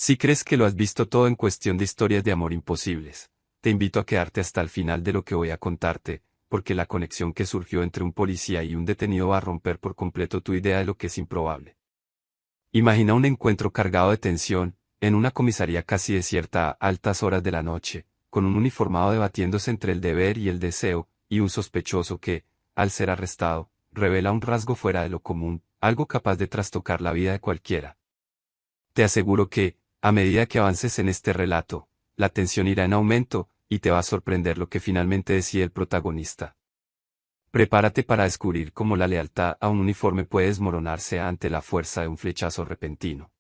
Si crees que lo has visto todo en cuestión de historias de amor imposibles, te invito a quedarte hasta el final de lo que voy a contarte, porque la conexión que surgió entre un policía y un detenido va a romper por completo tu idea de lo que es improbable. Imagina un encuentro cargado de tensión, en una comisaría casi desierta a altas horas de la noche, con un uniformado debatiéndose entre el deber y el deseo, y un sospechoso que, al ser arrestado, revela un rasgo fuera de lo común, algo capaz de trastocar la vida de cualquiera. Te aseguro que, a medida que avances en este relato, la tensión irá en aumento, y te va a sorprender lo que finalmente decide el protagonista. Prepárate para descubrir cómo la lealtad a un uniforme puede desmoronarse ante la fuerza de un flechazo repentino.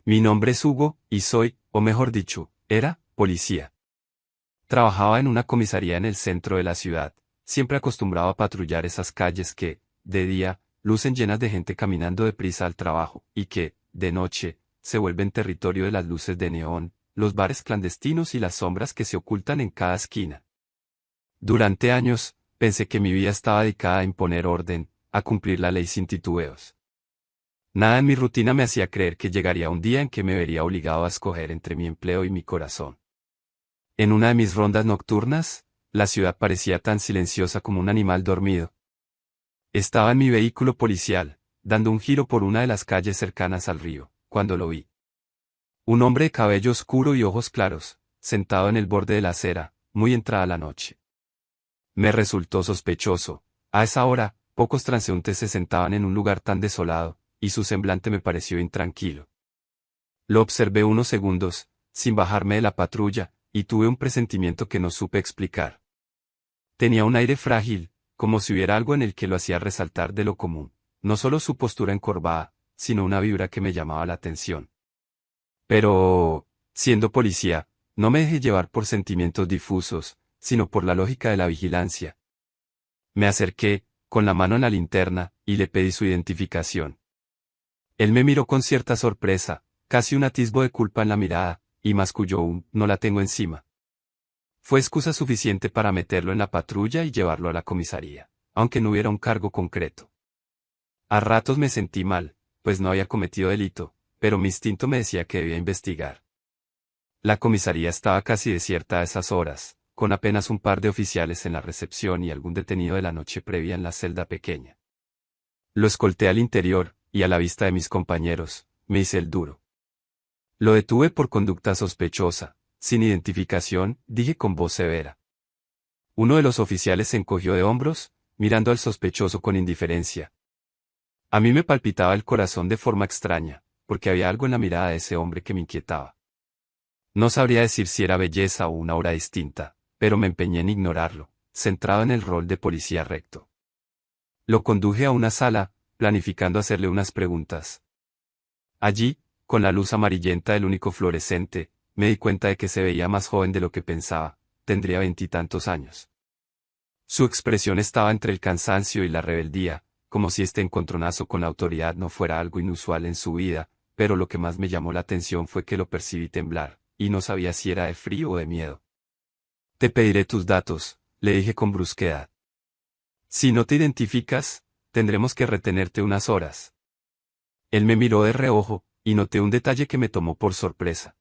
Mi nombre es Hugo, y soy, o mejor dicho, era, policía. Trabajaba en una comisaría en el centro de la ciudad, siempre acostumbrado a patrullar esas calles que, de día, lucen llenas de gente caminando deprisa al trabajo, y que, de noche, se vuelven territorio de las luces de neón, los bares clandestinos y las sombras que se ocultan en cada esquina. Durante años, pensé que mi vida estaba dedicada a imponer orden, a cumplir la ley sin titubeos. Nada en mi rutina me hacía creer que llegaría un día en que me vería obligado a escoger entre mi empleo y mi corazón. En una de mis rondas nocturnas, la ciudad parecía tan silenciosa como un animal dormido. Estaba en mi vehículo policial, dando un giro por una de las calles cercanas al río, cuando lo vi. Un hombre de cabello oscuro y ojos claros, sentado en el borde de la acera, muy entrada la noche. Me resultó sospechoso. A esa hora, pocos transeúntes se sentaban en un lugar tan desolado, y su semblante me pareció intranquilo. Lo observé unos segundos, sin bajarme de la patrulla, y tuve un presentimiento que no supe explicar. Tenía un aire frágil, como si hubiera algo en el que lo hacía resaltar de lo común, no solo su postura encorvada, sino una vibra que me llamaba la atención. Pero, siendo policía, no me dejé llevar por sentimientos difusos, sino por la lógica de la vigilancia. Me acerqué, con la mano en la linterna, y le pedí su identificación. Él me miró con cierta sorpresa, casi un atisbo de culpa en la mirada, y masculló un "no la tengo encima". Fue excusa suficiente para meterlo en la patrulla y llevarlo a la comisaría, aunque no hubiera un cargo concreto. A ratos me sentí mal, pues no había cometido delito, pero mi instinto me decía que debía investigar. La comisaría estaba casi desierta a esas horas, con apenas un par de oficiales en la recepción y algún detenido de la noche previa en la celda pequeña. Lo escolté al interior, y a la vista de mis compañeros, me hice el duro. Lo detuve por conducta sospechosa, sin identificación, dije con voz severa. Uno de los oficiales se encogió de hombros, mirando al sospechoso con indiferencia. A mí me palpitaba el corazón de forma extraña, porque había algo en la mirada de ese hombre que me inquietaba. No sabría decir si era belleza o una aura distinta, pero me empeñé en ignorarlo, centrado en el rol de policía recto. Lo conduje a una sala, planificando hacerle unas preguntas. Allí, con la luz amarillenta del único fluorescente, me di cuenta de que se veía más joven de lo que pensaba, tendría 20 y tantos años. Su expresión estaba entre el cansancio y la rebeldía, como si este encontronazo con la autoridad no fuera algo inusual en su vida, pero lo que más me llamó la atención fue que lo percibí temblar, y no sabía si era de frío o de miedo. Te pediré tus datos, le dije con brusquedad. Si no te identificas, tendremos que retenerte unas horas. Él me miró de reojo, y noté un detalle que me tomó por sorpresa.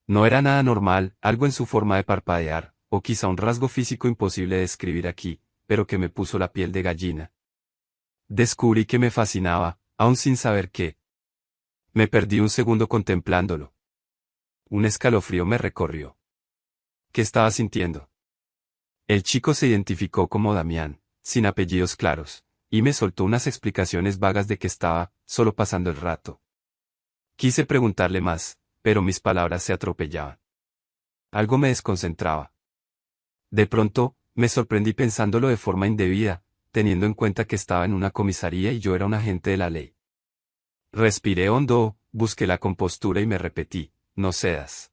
No era nada normal, algo en su forma de parpadear, o quizá un rasgo físico imposible de describir aquí, pero que me puso la piel de gallina. Descubrí que me fascinaba, aún sin saber qué. Me perdí un segundo contemplándolo. Un escalofrío me recorrió. ¿Qué estaba sintiendo? El chico se identificó como Damián, sin apellidos claros, y me soltó unas explicaciones vagas de que estaba, solo pasando el rato. Quise preguntarle más, pero mis palabras se atropellaban. Algo me desconcentraba. De pronto, me sorprendí pensándolo de forma indebida, teniendo en cuenta que estaba en una comisaría y yo era un agente de la ley. Respiré hondo, busqué la compostura y me repetí, no cedas.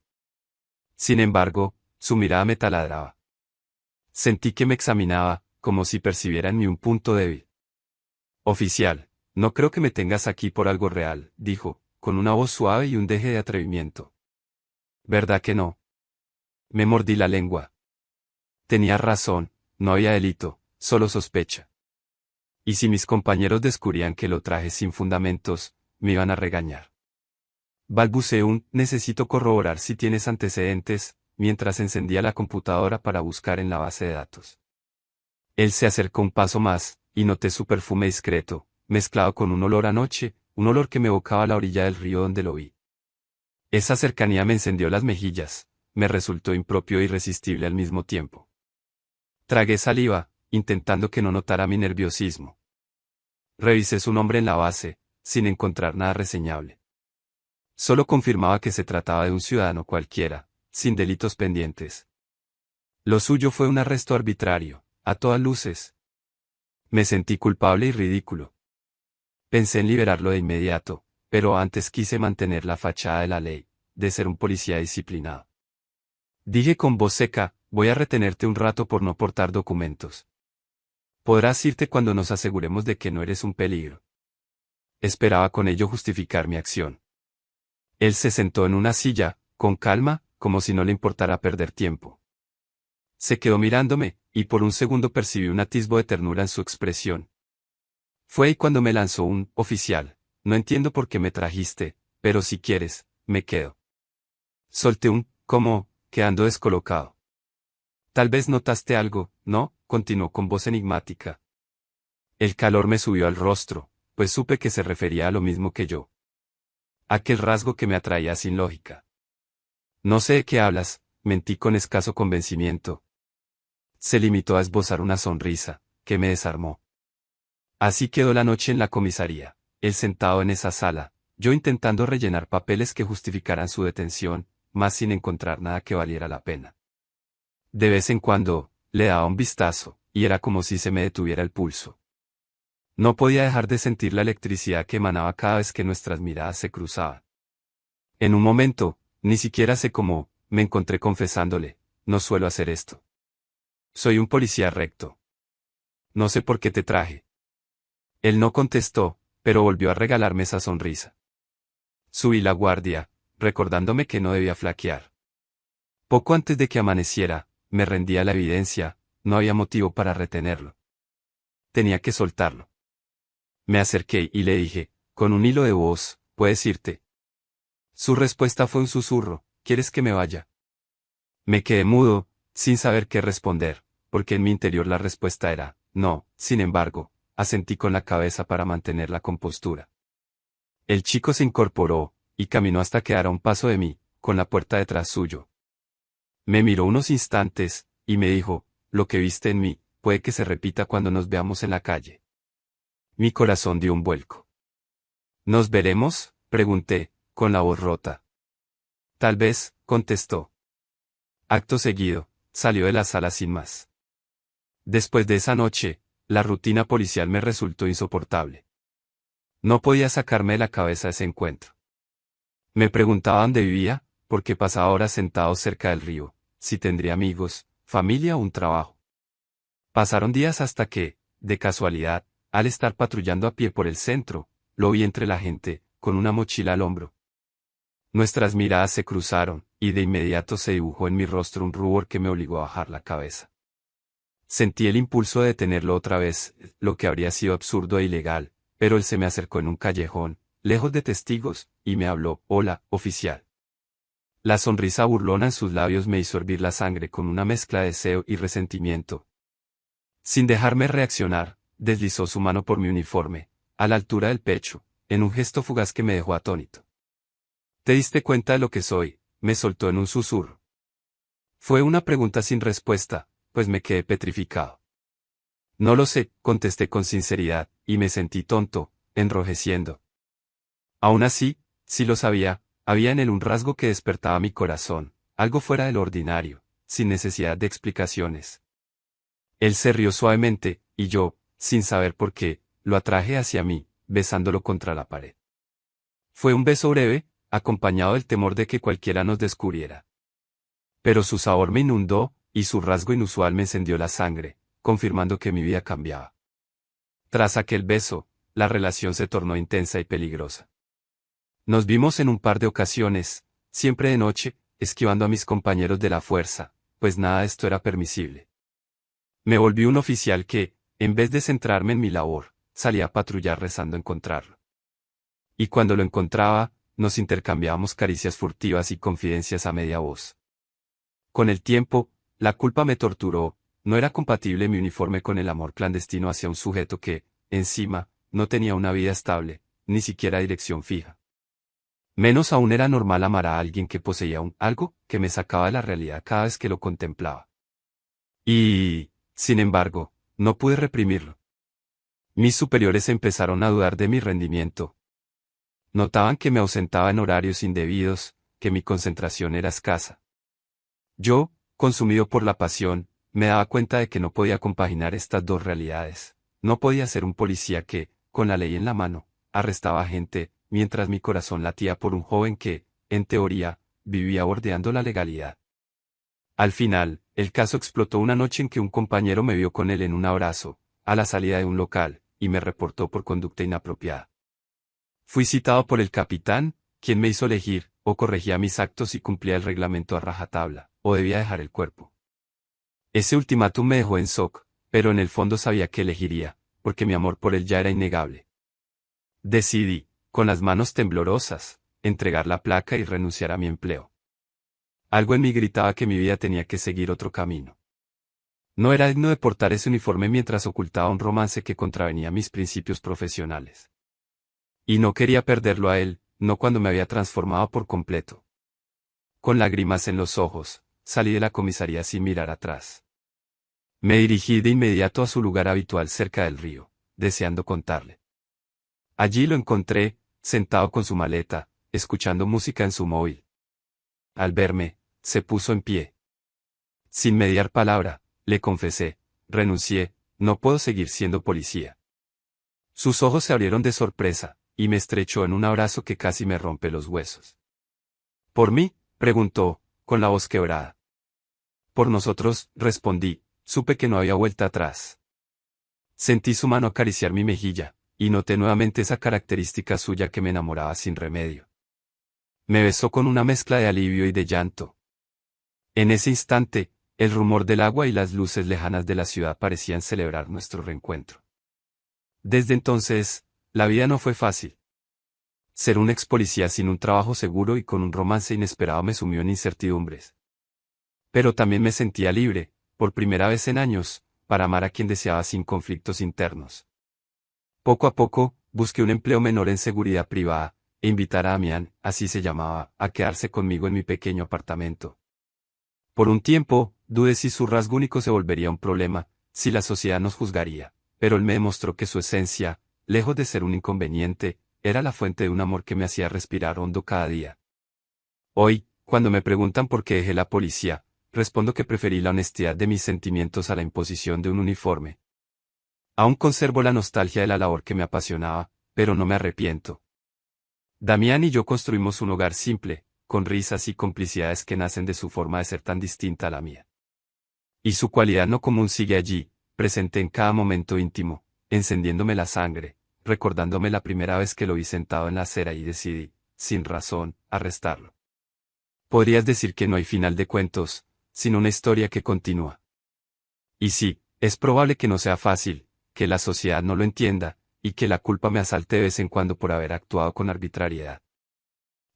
Sin embargo, su mirada me taladraba. Sentí que me examinaba, como si percibiera en mí un punto débil. Oficial, no creo que me tengas aquí por algo real, dijo, con una voz suave y un deje de atrevimiento. ¿Verdad que no? Me mordí la lengua. Tenía razón, no había delito, solo sospecha. Y si mis compañeros descubrían que lo traje sin fundamentos, me iban a regañar. Balbuceé necesito corroborar si tienes antecedentes, mientras encendía la computadora para buscar en la base de datos. Él se acercó un paso más, y noté su perfume discreto, mezclado con un olor a noche, un olor que me evocaba a la orilla del río donde lo vi. Esa cercanía me encendió las mejillas, me resultó impropio e irresistible al mismo tiempo. Tragué saliva, intentando que no notara mi nerviosismo. Revisé su nombre en la base, sin encontrar nada reseñable. Solo confirmaba que se trataba de un ciudadano cualquiera, sin delitos pendientes. Lo suyo fue un arresto arbitrario, a todas luces. Me sentí culpable y ridículo. Pensé en liberarlo de inmediato, pero antes quise mantener la fachada de la ley, de ser un policía disciplinado. Dije con voz seca, voy a retenerte un rato por no portar documentos. Podrás irte cuando nos aseguremos de que no eres un peligro. Esperaba con ello justificar mi acción. Él se sentó en una silla, con calma, como si no le importara perder tiempo. Se quedó mirándome, y por un segundo percibí un atisbo de ternura en su expresión. Fue ahí cuando me lanzó un oficial. No entiendo por qué me trajiste, pero si quieres, me quedo. Solté como, quedando descolocado. Tal vez notaste algo, ¿no? Continuó con voz enigmática. El calor me subió al rostro, pues supe que se refería a lo mismo que yo. Aquel rasgo que me atraía sin lógica. No sé de qué hablas, mentí con escaso convencimiento. Se limitó a esbozar una sonrisa, que me desarmó. Así quedó la noche en la comisaría, él sentado en esa sala, yo intentando rellenar papeles que justificaran su detención, mas sin encontrar nada que valiera la pena. De vez en cuando, le daba un vistazo, y era como si se me detuviera el pulso. No podía dejar de sentir la electricidad que emanaba cada vez que nuestras miradas se cruzaban. En un momento, ni siquiera sé cómo, me encontré confesándole, no suelo hacer esto. Soy un policía recto. No sé por qué te traje. Él no contestó, pero volvió a regalarme esa sonrisa. Subí la guardia, recordándome que no debía flaquear. Poco antes de que amaneciera, me rendía la evidencia, no había motivo para retenerlo. Tenía que soltarlo. Me acerqué y le dije, con un hilo de voz, ¿puedes irte? Su respuesta fue un susurro, ¿quieres que me vaya? Me quedé mudo, sin saber qué responder, porque en mi interior la respuesta era, no, sin embargo, asentí con la cabeza para mantener la compostura. El chico se incorporó, y caminó hasta quedar a un paso de mí, con la puerta detrás suyo. Me miró unos instantes, y me dijo, lo que viste en mí, puede que se repita cuando nos veamos en la calle. Mi corazón dio un vuelco. ¿Nos veremos?, pregunté, con la voz rota. Tal vez, contestó. Acto seguido, salió de la sala sin más. Después de esa noche, la rutina policial me resultó insoportable. No podía sacarme de la cabeza ese encuentro. Me preguntaba dónde vivía, porque pasaba horas sentado cerca del río, si tendría amigos, familia o un trabajo. Pasaron días hasta que, de casualidad, al estar patrullando a pie por el centro, lo vi entre la gente, con una mochila al hombro. Nuestras miradas se cruzaron, y de inmediato se dibujó en mi rostro un rubor que me obligó a bajar la cabeza. Sentí el impulso de detenerlo otra vez, lo que habría sido absurdo e ilegal, pero él se me acercó en un callejón, lejos de testigos, y me habló, hola, oficial. La sonrisa burlona en sus labios me hizo hervir la sangre con una mezcla de deseo y resentimiento. Sin dejarme reaccionar, deslizó su mano por mi uniforme, a la altura del pecho, en un gesto fugaz que me dejó atónito. ¿Te diste cuenta de lo que soy?, me soltó en un susurro. Fue una pregunta sin respuesta, pues me quedé petrificado. No lo sé, contesté con sinceridad, y me sentí tonto, enrojeciendo. Aún así, sí lo sabía, había en él un rasgo que despertaba mi corazón, algo fuera de lo ordinario, sin necesidad de explicaciones. Él se rió suavemente, y yo, sin saber por qué, lo atraje hacia mí, besándolo contra la pared. Fue un beso breve, acompañado del temor de que cualquiera nos descubriera. Pero su sabor me inundó, y su rasgo inusual me encendió la sangre, confirmando que mi vida cambiaba. Tras aquel beso, la relación se tornó intensa y peligrosa. Nos vimos en un par de ocasiones, siempre de noche, esquivando a mis compañeros de la fuerza, pues nada de esto era permisible. Me volví un oficial que, en vez de centrarme en mi labor, salía a patrullar rezando encontrarlo. Y cuando lo encontraba, nos intercambiábamos caricias furtivas y confidencias a media voz. Con el tiempo, la culpa me torturó, no era compatible mi uniforme con el amor clandestino hacia un sujeto que, encima, no tenía una vida estable, ni siquiera dirección fija. Menos aún era normal amar a alguien que poseía algo que me sacaba de la realidad cada vez que lo contemplaba. Y, sin embargo, no pude reprimirlo. Mis superiores empezaron a dudar de mi rendimiento. Notaban que me ausentaba en horarios indebidos, que mi concentración era escasa. Yo, consumido por la pasión, me daba cuenta de que no podía compaginar estas dos realidades. No podía ser un policía que, con la ley en la mano, arrestaba a gente, mientras mi corazón latía por un joven que, en teoría, vivía bordeando la legalidad. Al final, el caso explotó una noche en que un compañero me vio con él en un abrazo, a la salida de un local, y me reportó por conducta inapropiada. Fui citado por el capitán, quien me hizo elegir, o corregía mis actos y cumplía el reglamento a rajatabla, o debía dejar el cuerpo. Ese ultimátum me dejó en shock, pero en el fondo sabía que elegiría, porque mi amor por él ya era innegable. Decidí, con las manos temblorosas, entregar la placa y renunciar a mi empleo. Algo en mí gritaba que mi vida tenía que seguir otro camino. No era digno de portar ese uniforme mientras ocultaba un romance que contravenía mis principios profesionales. Y no quería perderlo a él, no cuando me había transformado por completo. Con lágrimas en los ojos, salí de la comisaría sin mirar atrás. Me dirigí de inmediato a su lugar habitual cerca del río, deseando contarle. Allí lo encontré, sentado con su maleta, escuchando música en su móvil. Al verme, se puso en pie. Sin mediar palabra, le confesé, renuncié, no puedo seguir siendo policía. Sus ojos se abrieron de sorpresa, y me estrechó en un abrazo que casi me rompe los huesos. ¿Por mí?, preguntó, con la voz quebrada. Por nosotros, respondí, supe que no había vuelta atrás. Sentí su mano acariciar mi mejilla, y noté nuevamente esa característica suya que me enamoraba sin remedio. Me besó con una mezcla de alivio y de llanto. En ese instante, el rumor del agua y las luces lejanas de la ciudad parecían celebrar nuestro reencuentro. Desde entonces, la vida no fue fácil. Ser un ex policía sin un trabajo seguro y con un romance inesperado me sumió en incertidumbres. Pero también me sentía libre, por primera vez en años, para amar a quien deseaba sin conflictos internos. Poco a poco, busqué un empleo menor en seguridad privada, e invitar a Damián, así se llamaba, a quedarse conmigo en mi pequeño apartamento. Por un tiempo, dudé si su rasgo único se volvería un problema, si la sociedad nos juzgaría, pero él me demostró que su esencia, lejos de ser un inconveniente, era la fuente de un amor que me hacía respirar hondo cada día. Hoy, cuando me preguntan por qué dejé la policía, respondo que preferí la honestidad de mis sentimientos a la imposición de un uniforme. Aún conservo la nostalgia de la labor que me apasionaba, pero no me arrepiento. Damián y yo construimos un hogar simple, con risas y complicidades que nacen de su forma de ser tan distinta a la mía. Y su cualidad no común sigue allí, presente en cada momento íntimo, encendiéndome la sangre, recordándome la primera vez que lo vi sentado en la acera y decidí, sin razón, arrestarlo. Podrías decir que no hay final de cuentos, sino una historia que continúa. Y sí, es probable que no sea fácil, que la sociedad no lo entienda, y que la culpa me asalte de vez en cuando por haber actuado con arbitrariedad.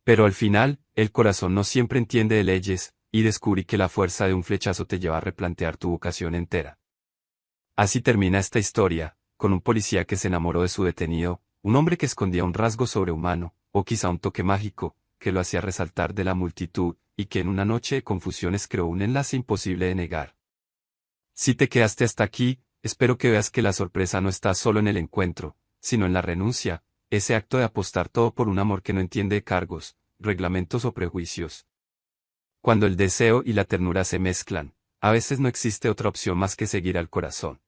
Pero al final, el corazón no siempre entiende de leyes, y descubrí que la fuerza de un flechazo te lleva a replantear tu vocación entera. Así termina esta historia, con un policía que se enamoró de su detenido, un hombre que escondía un rasgo sobrehumano, o quizá un toque mágico, que lo hacía resaltar de la multitud, y que en una noche de confusiones creó un enlace imposible de negar. Si te quedaste hasta aquí, espero que veas que la sorpresa no está solo en el encuentro, sino en la renuncia, ese acto de apostar todo por un amor que no entiende de cargos, reglamentos o prejuicios. Cuando el deseo y la ternura se mezclan, a veces no existe otra opción más que seguir al corazón.